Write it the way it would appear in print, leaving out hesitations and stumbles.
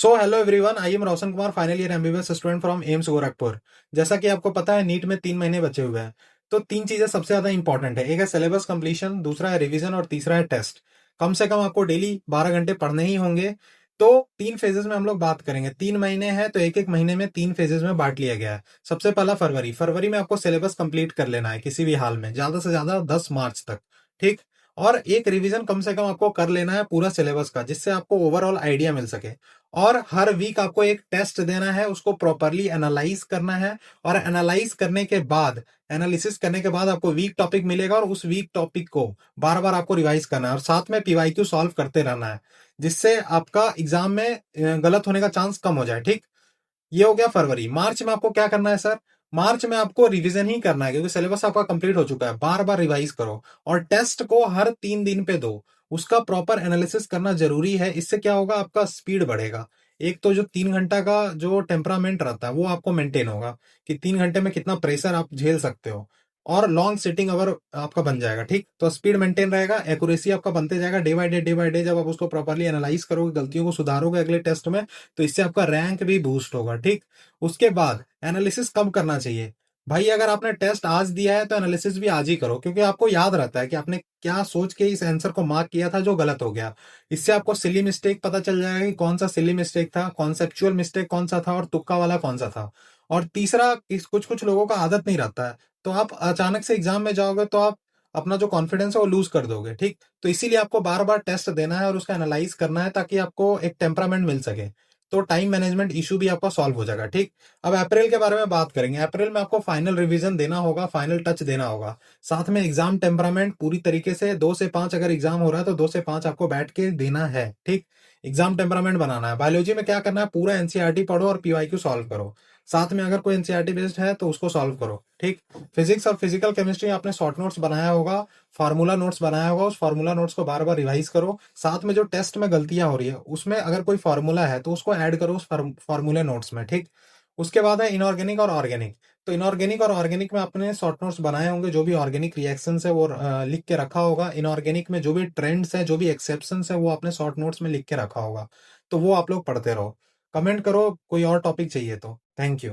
So hello everyone, I am Roshan Kumar, final year MBBS student from AIIMS Gorakhpur. जैसा कि आपको पता है, नीट में 3 महीने बचे हुए हैं। तो तीन चीजें सबसे ज्यादा इंपॉर्टेंट है। एक है सिलेबस कंप्लीशन, दूसरा है रिवीजन और तीसरा है टेस्ट। कम से कम आपको डेली 12 घंटे पढ़ने ही होंगे। तो 3 फेजेस में हम लोग बात करेंगे। 3 महीने हैं तो एक एक महीने में 3 फेजेस में बांट लिया गया है। सबसे पहला फरवरी फरवरी में आपको सिलेबस कंप्लीट कर लेना है किसी भी हाल में, ज्यादा से ज्यादा 10 मार्च तक। ठीक। और एक रिवीजन कम से कम आपको कर लेना है पूरा सिलेबस का, जिससे आपको ओवरऑल आइडिया मिल सके। और हर वीक आपको एक टेस्ट देना है, उसको प्रॉपरली एनालाइज करना है। और एनालाइज करने के बाद, एनालिसिस करने के बाद आपको वीक टॉपिक मिलेगा और उस वीक टॉपिक को बार बार आपको रिवाइज करना है और साथ में पीवाईक्यू सॉल्व करते रहना है, जिससे आपका एग्जाम में गलत होने का चांस कम हो जाए। ठीक। ये हो गया फरवरी। मार्च में आपको क्या करना है सर? मार्च में आपको रिवीजन ही करना है, क्योंकि सिलेबस आपका कंप्लीट हो चुका है। बार बार रिवाइज करो और टेस्ट को हर 3 दिन पे दो। उसका प्रॉपर एनालिसिस करना जरूरी है। इससे क्या होगा, आपका स्पीड बढ़ेगा। एक तो जो 3 घंटा का जो टेम्परामेंट रहता है वो आपको मेंटेन होगा, कि 3 घंटे में कितना प्रेशर आप झेल सकते हो। और लॉन्ग सिटिंग अवर आपका बन जाएगा। ठीक। तो स्पीड मेंटेन रहेगा, एक्यूरेसी आपका बनते जाएगा day by day day by day. जब आप उसको प्रॉपरली एनालाइज करोगे, गलतियों को सुधारोगे अगले टेस्ट में, तो इससे आपका रैंक भी बूस्ट होगा। ठीक। उसके बाद एनालिसिस कब करना चाहिए? भाई, अगर आपने टेस्ट आज दिया है तो एनालिसिस भी आज ही करो, क्योंकि आपको याद रहता है कि आपने क्या सोच के इस आंसर को मार्क किया था जो गलत हो गया। इससे आपको सिली मिस्टेक पता चल जाएगा कि कौन सा सिली मिस्टेक था, कॉन्सेप्चुअल मिस्टेक कौन सा था और तुक्का वाला कौन सा था। और तीसरा, कुछ कुछ लोगों का आदत नहीं रहता है, तो आप अचानक से एग्जाम में जाओगे तो आप अपना जो कॉन्फिडेंस है वो लूज कर दोगे। ठीक। तो इसीलिए आपको बार बार टेस्ट देना है और उसका एनालाइज करना है, ताकि आपको एक टेम्परामेंट मिल सके। तो टाइम मैनेजमेंट इशू भी आपका सॉल्व हो जाएगा। ठीक। अब अप्रैल के बारे में बात करेंगे। अप्रैल में आपको फाइनल रिवीजन देना होगा, फाइनल टच देना होगा। साथ में एग्जाम टेम्परामेंट पूरी तरीके से 2 से 5, अगर एग्जाम हो रहा है तो 2 से 5 आपको बैठ के देना है। ठीक। एग्जाम टेम्परामेंट बनाना है। बायोलॉजी में क्या करना है, पूरा एनसीईआरटी पढ़ो और पीवाईक्यू सॉल्व करो। साथ में अगर कोई एनसीईआरटी बेस्ड है तो उसको सॉल्व करो। ठीक। फिजिक्स और फिजिकल केमिस्ट्री आपने शॉर्ट नोट्स बनाया होगा, फार्मूला नोट्स बनाया होगा, उस फार्मूला नोट्स को बार बार रिवाइज करो। साथ में जो टेस्ट में गलतियां हो रही है उसमें अगर कोई फार्मूला है तो उसको ऐड करो उस फार्मूले नोट्स में। ठीक। उसके बाद है इनऑर्गेनिक और ऑर्गेनिक। तो इनऑर्गेनिक और ऑर्गेनिक में आपने शॉर्ट नोट्स बनाए होंगे, जो भी ऑर्गेनिक रिएक्शंस है वो लिख के रखा होगा। इनऑर्गेनिक में जो भी ट्रेंड्स है, जो भी एक्सेप्शंस है, वो आपने शॉर्ट नोट्स में लिख के रखा होगा। तो वो आप लोग पढ़ते रहो। कमेंट करो कोई और टॉपिक चाहिए तो। Thank you.